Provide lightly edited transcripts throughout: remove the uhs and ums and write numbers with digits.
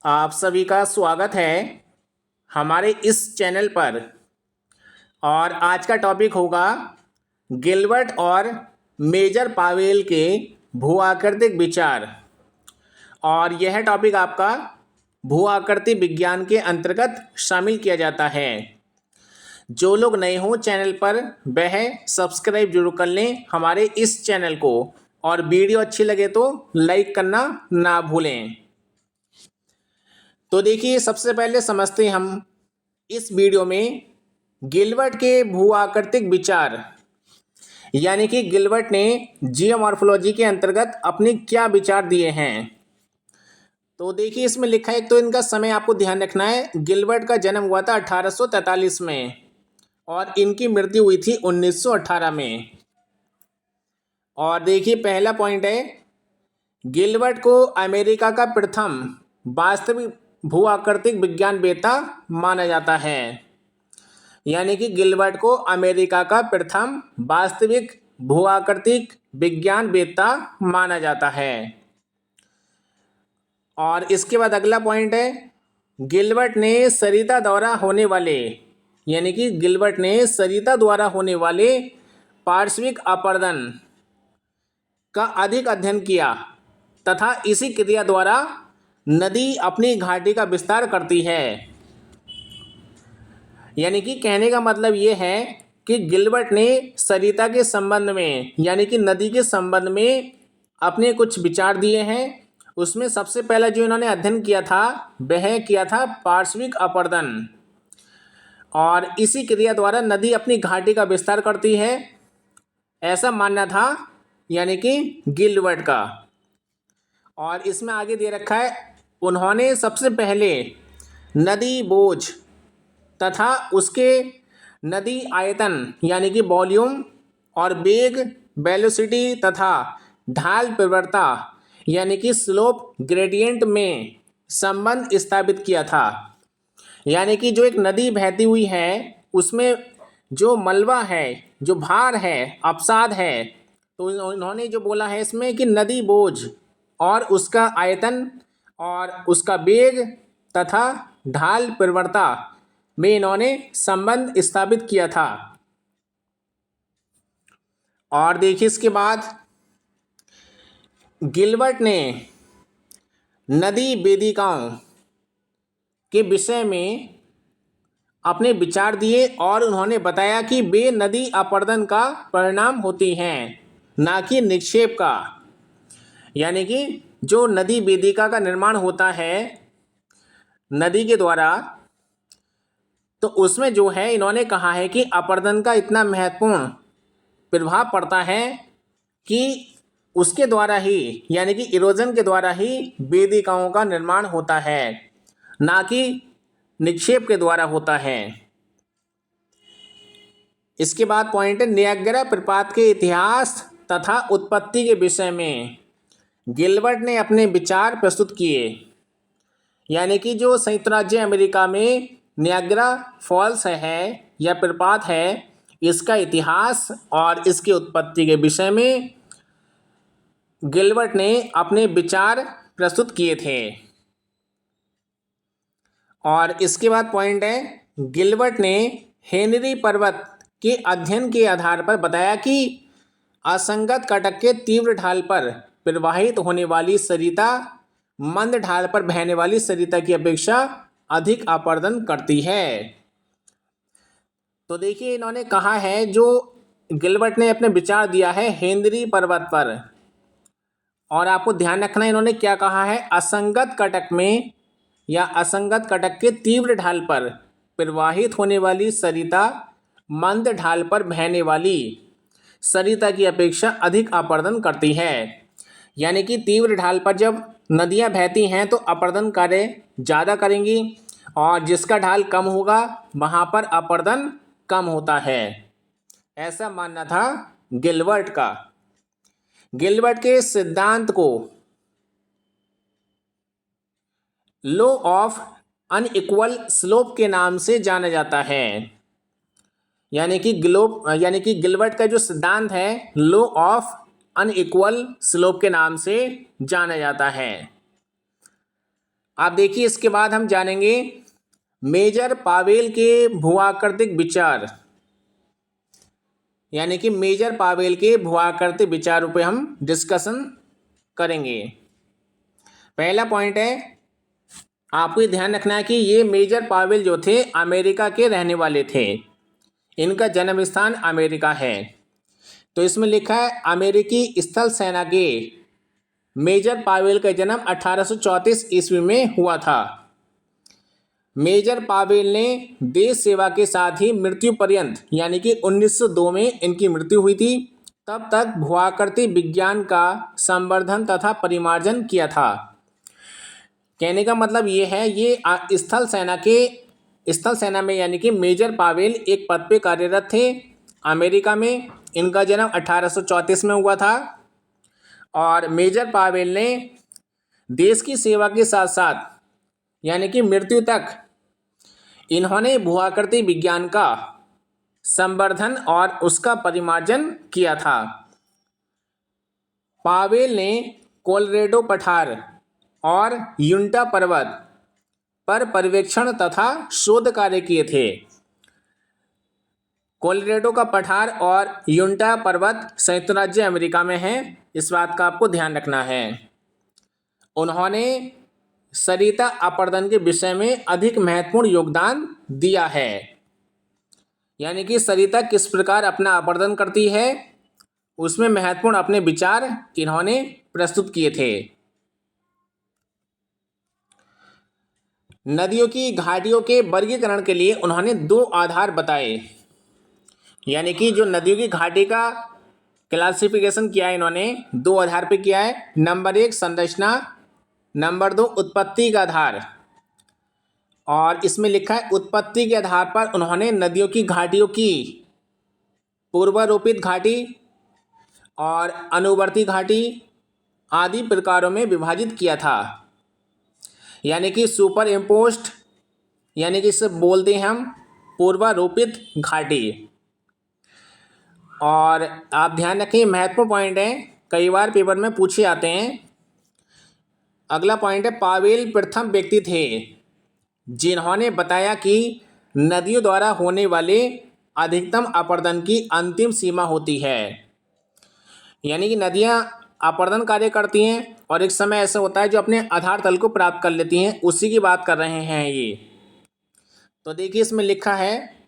आप सभी का स्वागत है हमारे इस चैनल पर। और आज का टॉपिक होगा गिलबर्ट और मेजर पावेल के भू-आकृतिक विचार। और यह टॉपिक आपका भू-आकृति विज्ञान के अंतर्गत शामिल किया जाता है। जो लोग नए हों चैनल पर वह सब्सक्राइब जरूर कर लें हमारे इस चैनल को, और वीडियो अच्छी लगे तो लाइक करना ना भूलें। तो देखिए, सबसे पहले समझते हैं हम इस वीडियो में गिलबर्ट के भू-आकृतिक विचार, यानी कि गिलबर्ट ने जियोमॉर्फोलॉजी के अंतर्गत अपने क्या विचार दिए हैं। तो देखिए, इसमें लिखा है, एक तो इनका समय आपको ध्यान रखना है। गिलबर्ट का जन्म हुआ था 1843 में और इनकी मृत्यु हुई थी 1918 में। और देखिए, पहला पॉइंट है, गिलबर्ट को अमेरिका का प्रथम वास्तविक भू-आकृतिक विज्ञानवेत्ता माना जाता है। यानी कि गिलबर्ट को अमेरिका का प्रथम वास्तविक भू-आकृतिक विज्ञानवेत्ता माना जाता है। और इसके बाद अगला पॉइंट है, गिलबर्ट ने सरिता द्वारा होने वाले, यानी कि गिलबर्ट ने सरिता द्वारा होने वाले पार्श्विक अपरदन का अधिक अध्ययन किया तथा इसी क्रिया द्वारा नदी अपनी घाटी का विस्तार करती है। यानी कि कहने का मतलब ये है कि गिलबर्ट ने सरिता के संबंध में, यानी कि नदी के संबंध में अपने कुछ विचार दिए हैं। उसमें सबसे पहला जो इन्होंने अध्ययन किया था वह किया था पार्श्विक अपरदन, और इसी क्रिया द्वारा नदी अपनी घाटी का विस्तार करती है, ऐसा मानना था यानी कि गिलबर्ट का। और इसमें आगे दे रखा है, उन्होंने सबसे पहले नदी बोझ तथा उसके नदी आयतन, यानी कि वॉल्यूम और वेग, वेलोसिटी तथा ढाल प्रवणता, यानी कि स्लोप ग्रेडियंट में संबंध स्थापित किया था। यानी कि जो एक नदी बहती हुई है उसमें जो मलबा है, जो भार है, अवसाद है, तो उन्होंने जो बोला है इसमें कि नदी बोझ और उसका आयतन और उसका वेग तथा ढाल प्रवणता में इन्होंने संबंध स्थापित किया था। और देखिए, इसके बाद गिलबर्ट ने नदी वेदिकाओं के विषय में अपने विचार दिए और उन्होंने बताया कि वे नदी अपरदन का परिणाम होती हैं, ना कि निक्षेप का। यानी कि जो नदी वेदिका का निर्माण होता है नदी के द्वारा, तो उसमें जो है इन्होंने कहा है कि अपरदन का इतना महत्वपूर्ण प्रभाव पड़ता है कि उसके द्वारा ही, यानी कि इरोजन के द्वारा ही वेदिकाओं का निर्माण होता है, ना कि निक्षेप के द्वारा होता है। इसके बाद पॉइंट है, नियाग्रा प्रपात के इतिहास तथा उत्पत्ति के विषय में गिलबर्ट ने अपने विचार प्रस्तुत किए। यानी कि जो संयुक्त राज्य अमेरिका में नियाग्रा फॉल्स है या प्रपात है, इसका इतिहास और इसकी उत्पत्ति के विषय में गिलबर्ट ने अपने विचार प्रस्तुत किए थे। और इसके बाद पॉइंट है, गिलबर्ट ने हेनरी पर्वत के अध्ययन के आधार पर बताया कि असंगत कटक के तीव्र ढाल पर प्रवाहित होने वाली सरिता मंद ढाल पर बहने वाली सरिता की अपेक्षा अधिक अपरदन करती है। तो देखिए, इन्होंने कहा है, जो गिलबर्ट ने अपने विचार दिया है हेनरी पर्वत पर, और आपको ध्यान रखना है इन्होंने क्या कहा है, असंगत कटक में या असंगत कटक के तीव्र ढाल पर प्रवाहित होने वाली सरिता मंद ढाल पर बहने वाली सरिता की अपेक्षा अधिक अपरदन करती है। यानी कि तीव्र ढाल पर जब नदियां बहती हैं तो अपरदन कार्य ज़्यादा करेंगी, और जिसका ढाल कम होगा वहाँ पर अपरदन कम होता है, ऐसा मानना था गिलबर्ट का। गिलबर्ट के सिद्धांत को लॉ ऑफ अनइक्वल स्लोप के नाम से जाना जाता है। यानी कि गिलबर्ट का जो सिद्धांत है लॉ ऑफ अनइक्वल स्लोप के नाम से जाना जाता है। आप देखिए, इसके बाद हम जानेंगे मेजर पावेल के भूआकृतिक विचार, यानी कि मेजर पावेल के भूआकृतिक विचारों पे हम डिस्कशन करेंगे। पहला पॉइंट है, आपको ये ध्यान रखना है कि ये मेजर पावेल जो थे अमेरिका के रहने वाले थे, इनका जन्म स्थान अमेरिका है। तो इसमें लिखा है अमेरिकी स्थल सेना के मेजर पावेल का जन्म 1834 ईस्वी में हुआ था। मेजर पावेल ने देश सेवा के साथ ही मृत्यु पर्यंत, यानी कि 1902 में इनकी मृत्यु हुई थी, तब तक भूआकृति विज्ञान का संवर्धन तथा परिमार्जन किया था। कहने का मतलब ये है, ये स्थल सेना में यानी कि मेजर पावेल एक पद पे कार्यरत थे अमेरिका में। इनका जन्म 1834 में हुआ था और मेजर पावेल ने देश की सेवा के साथ साथ यानी कि मृत्यु तक इन्होंने भूआकृति विज्ञान का संवर्धन और उसका परिमार्जन किया था। पावेल ने कोलोराडो पठार और यूटा पर्वत पर पर्यवेक्षण तथा शोध कार्य किए थे। कोलोराडो का पठार और यूटा पर्वत संयुक्त राज्य अमेरिका में है, इस बात का आपको ध्यान रखना है। उन्होंने सरिता अपर्दन के विषय में अधिक महत्वपूर्ण योगदान दिया है, यानी कि सरिता किस प्रकार अपना अपर्दन करती है उसमें महत्वपूर्ण अपने विचार इन्होंने प्रस्तुत किए थे। नदियों की घाटियों के वर्गीकरण के लिए उन्होंने 2 आधार बताए, यानी कि जो नदियों की घाटी का क्लासिफिकेशन किया है इन्होंने 2 आधार पे किया है। नंबर 1 संरचना, नंबर 2 उत्पत्ति का आधार। और इसमें लिखा है उत्पत्ति के आधार पर उन्होंने नदियों की घाटियों की पूर्वारोपित घाटी और अनुवर्ती घाटी आदि प्रकारों में विभाजित किया था, यानी कि सुपर इम्पोस्ट, यानी कि इसे बोलते हैं हम पूर्वारोपित घाटी। और आप ध्यान रखें, महत्वपूर्ण पॉइंट है, कई बार पेपर में पूछे आते हैं। अगला पॉइंट है, पावेल प्रथम व्यक्ति थे जिन्होंने बताया कि नदियों द्वारा होने वाले अधिकतम अपर्दन की अंतिम सीमा होती है, यानी कि नदियां अपर्दन कार्य करती हैं और एक समय ऐसा होता है जो अपने आधार तल को प्राप्त कर लेती हैं, उसी की बात कर रहे हैं ये। तो देखिए इसमें लिखा है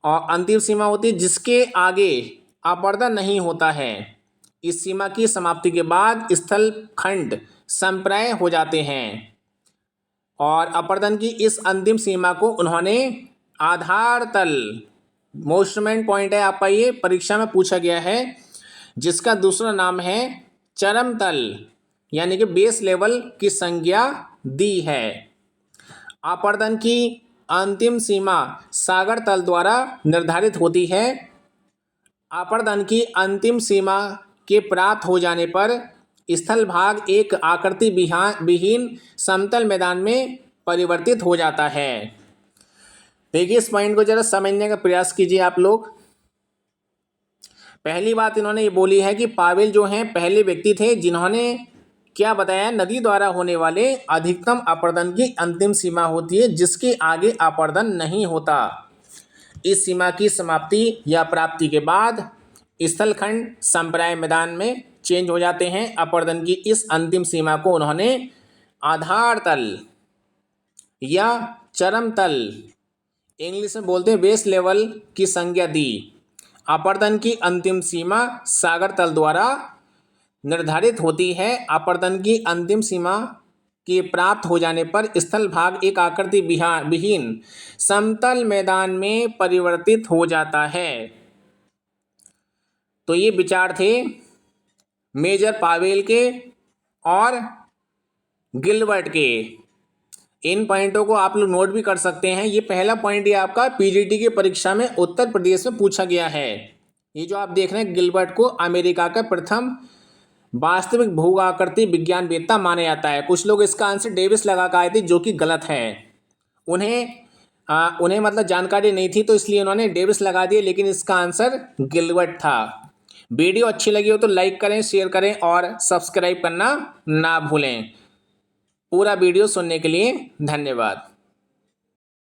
और अंतिम सीमा होती है जिसके आगे अपर्दन नहीं होता है। इस सीमा की समाप्ति के बाद स्थल खंड संप्राय हो जाते हैं और अपर्दन की इस अंतिम सीमा को उन्होंने आधार तल, मोस्टमेंट पॉइंट है आपका, ये परीक्षा में पूछा गया है, जिसका दूसरा नाम है चरम तल, यानी कि बेस लेवल की संज्ञा दी है। अपर्दन की अंतिम सीमा सागर तल द्वारा निर्धारित होती है। अपर्दन की अंतिम सीमा के प्राप्त हो जाने पर स्थल भाग एक आकृति विहीन समतल मैदान में परिवर्तित हो जाता है। देखिए इस पॉइंट को जरा समझने का प्रयास कीजिए आप लोग। पहली बात इन्होंने ये बोली है कि पावेल जो हैं पहले व्यक्ति थे जिन्होंने क्या बताया, नदी द्वारा होने वाले अधिकतम अपर्दन की अंतिम सीमा होती है जिसके आगे अपर्दन नहीं होता। इस सीमा की समाप्ति या प्राप्ति के बाद स्थलखंड संप्राय मैदान में चेंज हो जाते हैं। अपर्दन की इस अंतिम सीमा को उन्होंने आधार तल या चरम तल, इंग्लिश में बोलते हैं बेस लेवल की संज्ञा दी। अपर्दन की अंतिम सीमा सागर तल द्वारा निर्धारित होती है। अपर्दन की अंतिम सीमा के प्राप्त हो जाने पर स्थल भाग एक आकृति विहीन समतल मैदान में परिवर्तित हो जाता है। तो ये विचार थे मेजर पावेल के और गिलबर्ट के। इन पॉइंटों को आप लोग नोट भी कर सकते हैं। ये पहला पॉइंट ये आपका पीजीटी की परीक्षा में उत्तर प्रदेश में पूछा गया है। ये जो आप देख रहे हैं, गिलबर्ट को अमेरिका का प्रथम वास्तविक भूआकृति विज्ञानवेत्ता माना जाता है। कुछ लोग इसका आंसर डेविस लगा कर आए थे, जो कि गलत है। उन्हें मतलब जानकारी नहीं थी तो इसलिए उन्होंने डेविस लगा दिए, लेकिन इसका आंसर गिलबर्ट था। वीडियो अच्छी लगी हो तो लाइक करें, शेयर करें और सब्सक्राइब करना ना भूलें। पूरा वीडियो सुनने के लिए धन्यवाद।